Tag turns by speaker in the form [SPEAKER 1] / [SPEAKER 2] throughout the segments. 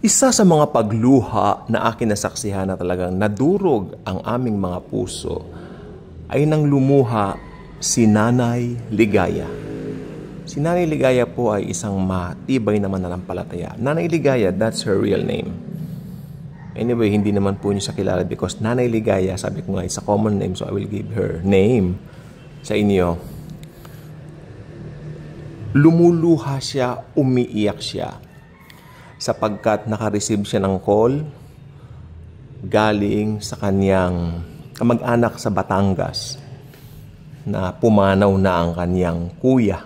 [SPEAKER 1] Isa sa mga pagluha na akin nasaksihan na talagang nadurog ang aming mga puso ay nang lumuha si Nanay Ligaya. Si Nanay Ligaya po ay isang matibay na mananampalataya. Nanay Ligaya, that's her real name. Anyway, hindi naman po niyo siya kilala because Nanay Ligaya, sabi ko nga, it's a common name, so I will give her name sa inyo. Lumuluha siya, umiiyak siya sapagkat nakareceive siya ng call galing sa kanyang kamag-anak sa Batangas na pumanaw na ang kanyang kuya.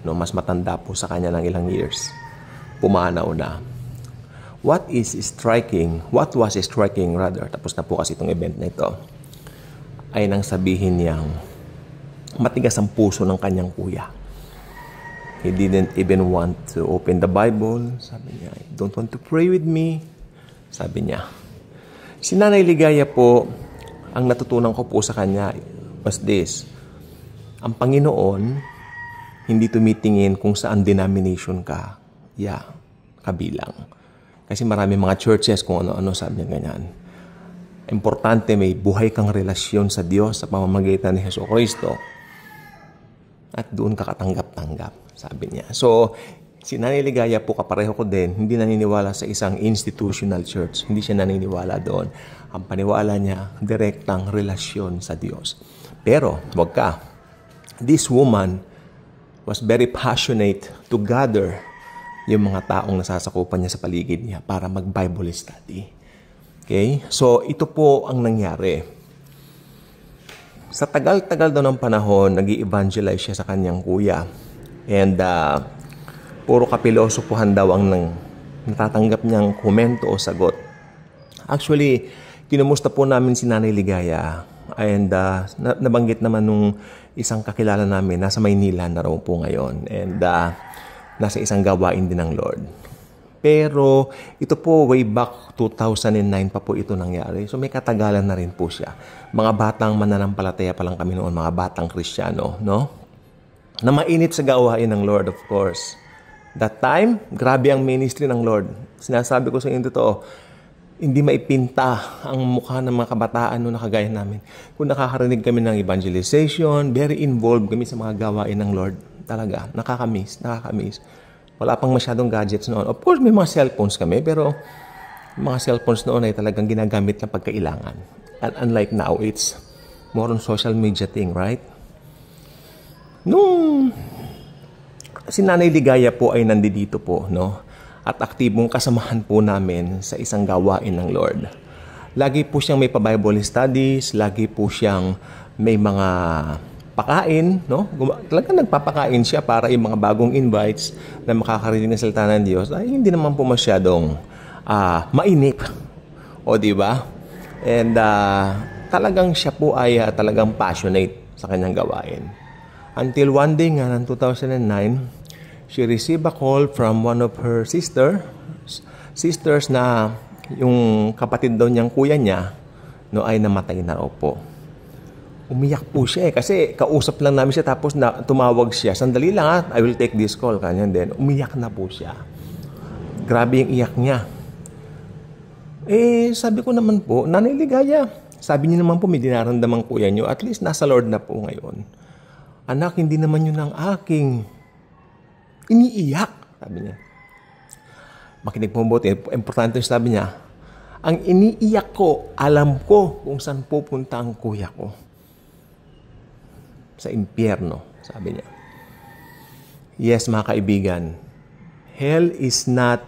[SPEAKER 1] No, mas matanda po sa kanya ng ilang years. Pumanaw na. What was striking rather, tapos na po kasi itong event na ito, ay nang sabihin niyang matigas ang puso ng kanyang kuya. He didn't even want to open the Bible. Sabi niya, I don't want to pray with me. Sabi niya. Si Nanay Ligaya po, ang natutunan ko po sa kanya was this. Ang Panginoon, hindi tumitingin kung saan denomination ka. Kabilang. Kasi marami mga churches kung ano-ano, sabi niya ganyan. Importante may buhay kang relasyon sa Diyos sa pamamagitan ni Jesucristo. At doon ka katanggap-tanggap, sabi niya. So, si Nanay Ligaya po, kapareho ko din, hindi naniniwala sa isang institutional church. Hindi siya naniniwala doon. Ang paniwala niya, direktang relasyon sa Diyos. Pero, wag ka. This woman was very passionate to gather yung mga taong nasasakupan niya sa paligid niya para mag-Bible study. Okay? So, ito po ang nangyari. Sa tagal-tagal daw ng panahon, nag-i-evangelize siya sa kanyang kuya. And puro kapilosopuhan daw ang natatanggap niyang komento o sagot. Actually, kinumusta po namin si Nanay Ligaya. And nabanggit naman nung isang kakilala namin, nasa Maynila na raw po ngayon. And nasa isang gawain din ng Lord. Pero ito po, way back 2009 pa po ito nangyari. So may katagalan na rin po siya. Mga batang mananampalataya pa lang kami noon, mga batang Kristiyano, no? Na mainit sa gawain ng Lord, of course. That time, grabe ang ministry ng Lord. Sinasabi ko sa inyo totoo, hindi maipinta ang mukha ng mga kabataan noon na kagaya namin. Kung nakakarinig kami ng evangelization, very involved kami sa mga gawain ng Lord. Talaga, nakakamiss. Wala pang masyadong gadgets noon. Of course, may mga cellphones kami, pero mga cellphones noon ay talagang ginagamit na pagkailangan. And unlike now, it's more on social media thing, right? Nung si Nanay Ligaya po ay nandito po, no? At aktibong kasamahan po namin sa isang gawain ng Lord. Lagi po siyang may pa-Bible studies, lagi po siyang may mga pakain, no? Talagang nagpapakain siya para yung mga bagong invites na makakarinig ng salita ng Diyos ay hindi naman po masyadong mainip. O, di ba? And talagang siya po ay talagang passionate sa kanyang gawain. Until one day nga, ng 2009, she received a call from one of her sisters na yung kapatid daw niyang kuya niya no, ay namatay na raw po. Umiyak po siya kasi kausap lang namin siya tapos tumawag siya. Sandali lang I will take this call. Kanyan din. Umiyak na po siya. Grabe yung iyak niya. Sabi ko naman po, Nanay Ligaya, sabi niyo naman po may dinaramdaman kuya niyo. At least nasa Lord na po ngayon. Anak, hindi naman yun ang aking iniiyak. Sabi niya. Makinig po mabuti. Importante yung sabi niya. Ang iniiyak ko, alam ko kung saan pupunta ang kuya ko. Sa impyerno, sabi niya. Yes, mga kaibigan, hell is not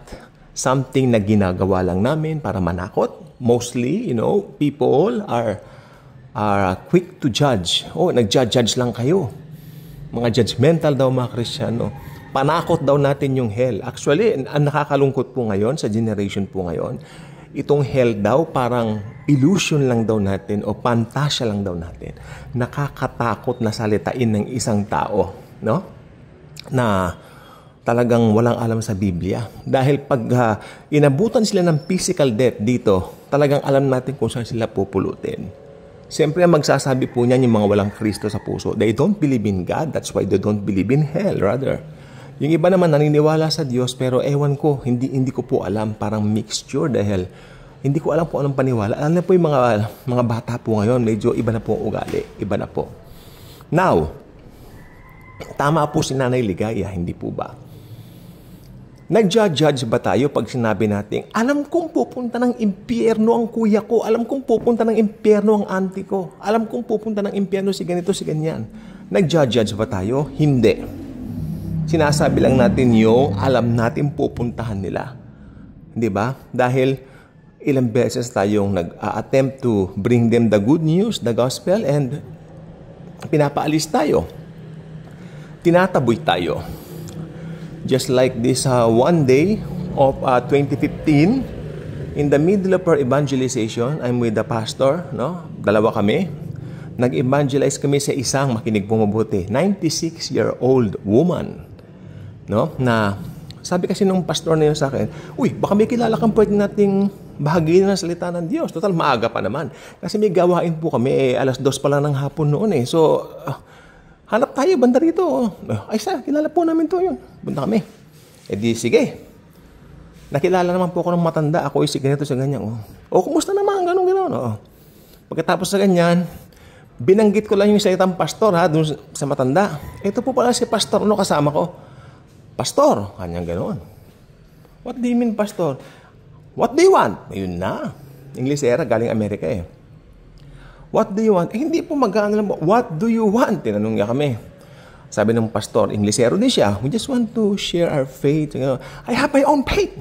[SPEAKER 1] something na ginagawa lang namin para manakot. Mostly, people are quick to judge. Nag-judge lang kayo. Mga judgmental daw mga Kristiyano. Panakot daw natin yung hell. Actually, ang nakakalungkot po ngayon, sa generation po ngayon, itong hell daw parang illusion lang daw natin o pantasya lang daw natin. Nakakatakot na salitain ng isang tao, no? Na talagang walang alam sa Biblia. Dahil pag inabutan sila ng physical death dito, talagang alam natin kung saan sila pupulutin. Siyempre, ang magsasabi po niyan yung mga walang Kristo sa puso. They don't believe in God. That's why they don't believe in hell, rather. Yung iba naman naniniwala sa Diyos pero ewan ko, hindi ko po alam, parang mixture dahil hindi ko alam po anong paniwala. Alam na po yung mga bata po ngayon, medyo iba na po ang ugali, iba na po. Now, tama po si Nanay Ligaya, hindi po ba? Nag-judge ba tayo pag sinabi natin, alam kong pupunta ng impyerno ang kuya ko, alam kong pupunta ng impyerno ang auntie ko, alam kong pupunta ng impyerno si ganito, si ganyan. Nag-judge ba tayo? Hindi. Sinasabi lang natin yung alam natin pupuntahan nila. Di ba? Dahil ilang beses tayong nag-attempt to bring them the good news, the gospel, and pinapaalis tayo. Tinataboy tayo. Just like this one day of 2015, in the middle of our evangelization, I'm with the pastor, no? Dalawa kami. Nag-evangelize kami sa isang, makinig po mabuti, 96-year-old woman. No? Na sabi kasi nung pastor na yun sa akin, uy, baka may kilala kang pwede nating bahagiin ng salita ng Diyos. Total, maaga pa naman. Kasi may gawain po kami, alas 2 pa lang ng hapon noon eh. So, hanap tayo, banda rito. Ay, kilala po namin to yun. Punta kami. Eh di, sige. Nakilala naman po ako ng matanda. Ako si ganito sa ganyan. Kumusta naman? Ganun. Pagkatapos sa ganyan, binanggit ko lang yung salitang pastor dun sa matanda. Ito po pala si pastor, kasama ko. Pastor, kanyang ganoon. What do you mean, pastor? What do you want? Ayun na. Inglesera, galing Amerika eh. What do you want? Hindi po mag-ano lang po. What do you want? Tinanong niya kami. Sabi ng pastor, Inglesero din siya. We just want to share our faith. I have my own faith.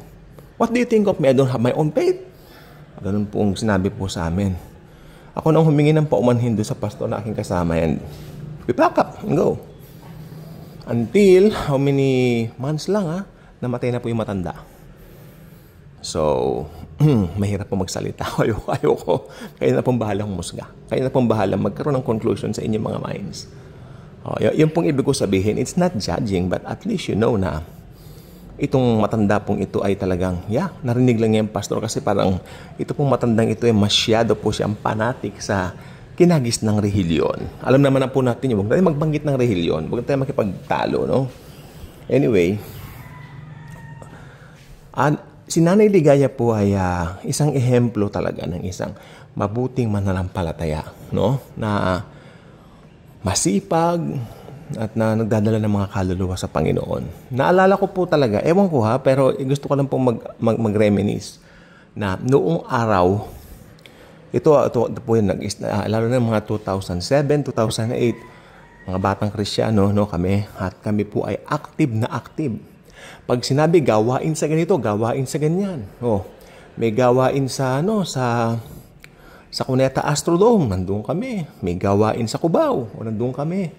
[SPEAKER 1] What do you think of me? I don't have my own faith. Ganun po ang sinabi po sa amin. Ako nang humingi ng paumanhin doon sa pastor na aking kasama and we pack up and go. Until how many months lang namatay na po yung matanda. So, mahirap po magsalita. Ayoko. Kayo na pong bahalang musga. Kayo na pong bahalang magkaroon ng conclusion sa inyong mga minds. Yung pong ibig ko sabihin, it's not judging, but at least you know na itong matanda pong ito ay talagang, narinig lang niya yung pastor kasi parang ito pong matandang ito ay masyado po siyang fanatic sa kinagis ng relihiyon. Alam naman na po natin yun. Huwag natin magbanggit ng relihiyon. Huwag natin makipagtalo, no? Anyway, si Nanay Ligaya po ay isang ehemplo talaga ng isang mabuting mananampalataya, no? Na masipag at na nagdadala ng mga kaluluwa sa Panginoon. Naalala ko po talaga, ewan ko pero gusto ko lang pong mag-reminisce na noong araw, ito po yun, lalo na mga 2007, 2008, mga batang Kristyano, no, kami, at kami po ay active na active. Pag sinabi, gawain sa ganito, gawain sa ganyan. May gawain sa Cuneta Astrodome, nandun kami. May gawain sa Cubao, nandun kami.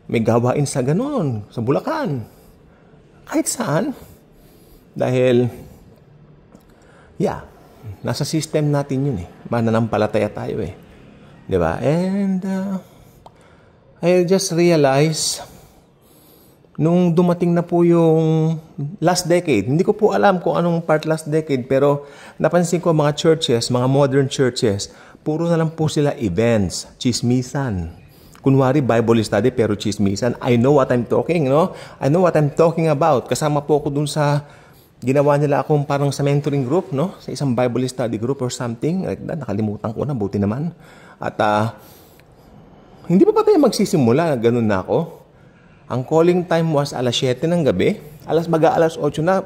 [SPEAKER 1] May gawain sa ganon, sa Bulacan. Kahit saan. Dahil, nasa system natin yun eh. Mananampalataya tayo eh. Diba? And, I just realized, nung dumating na po yung last decade, hindi ko po alam kung anong part last decade, pero napansin ko mga churches, mga modern churches, puro na lang po sila events, chismisan. Kunwari, Bible study, pero chismisan. I know what I'm talking, no? I know what I'm talking about. Kasama po ako dun sa ginawa nila akong parang sa mentoring group, no? Sa isang Bible study group or something. Like that. Nakalimutan ko na, buti naman. At hindi pa tayo magsisimula, ganun na ako. Ang calling time was alas 7 ng gabi. Alas 8 na,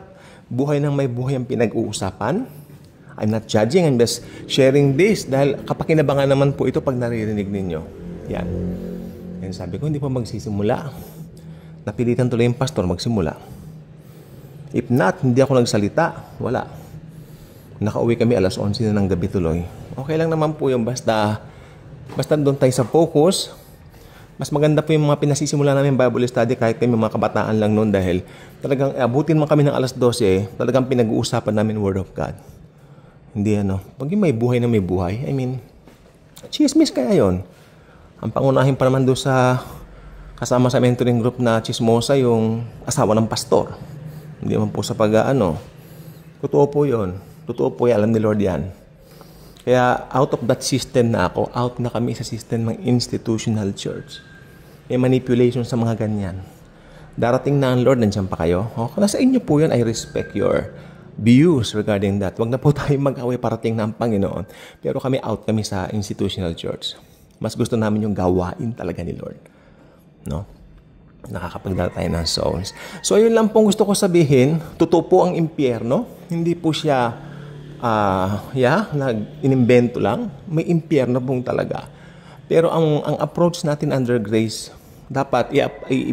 [SPEAKER 1] buhay ng may buhay ang pinag-uusapan. I'm not judging, I'm just sharing this dahil kapakinabangan naman po ito pag naririnig ninyo. Yan. Yan sabi ko, hindi pa magsisimula. Napilitan tuloy yung pastor magsimula. If not, hindi ako nagsalita. Wala. Nakauwi kami alas 11 na ng gabi tuloy. Okay lang naman po yung basta doon tayo sa focus. Mas maganda po yung mga pinasisimula namin Bible study kahit kami mga kabataan lang noon dahil talagang abutin man kami ng alas 12, talagang pinag-uusapan namin Word of God. Hindi pag yung may buhay na may buhay, I mean, chismis kaya yon. Ang pangunahin pa naman doon sa kasama sa mentoring group na chismosa yung asawa ng pastor. Hindi man po sa totoo po yun. Totoo po yan, alam ni Lord yan. Kaya out of that system na ako, out na kami sa system ng institutional church. May manipulation sa mga ganyan. Darating na ang Lord, nandiyan pa kayo. Okay, nasa inyo po yun. I respect your views regarding that. Wag na po tayo mag-away, parating na ang Panginoon. Pero out kami sa institutional church. Mas gusto namin yung gawain talaga ni Lord. No? Nakakapagdala tayo ng souls. So, yun lang pong gusto ko sabihin. Totoo po ang impyerno. Hindi po siya inimbento lang. May impyerno pong talaga. Pero ang approach natin under grace, dapat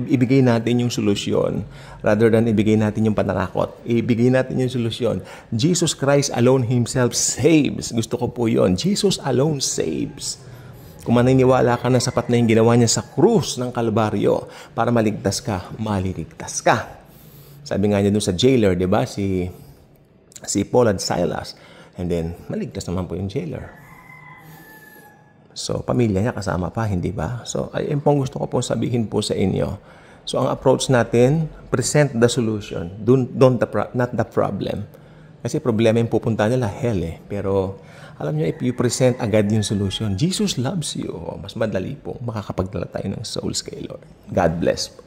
[SPEAKER 1] ibigay natin yung solusyon rather than ibigay natin yung pananakot. Ibigay natin yung solusyon. Jesus Christ alone Himself saves. Gusto ko po yun. Jesus alone saves. Kung maniniwala ka na sapat na yung ginawa niya sa krus ng Kalbaryo para maligtas ka, maliligtas ka. Sabi nga niya doon sa jailer, di ba? Si Paul at Silas. And then, maligtas naman po yung jailer. So, pamilya niya kasama pa, hindi ba? So, ayun pong gusto ko po sabihin po sa inyo. So, ang approach natin, present the solution. Not the problem. Kasi problema yung pupunta nila, hell eh. Pero, alam niyo, if you present agad yung solution, Jesus loves you. Mas madali po, makakapagdala tayo ng souls kay Lord. God bless po.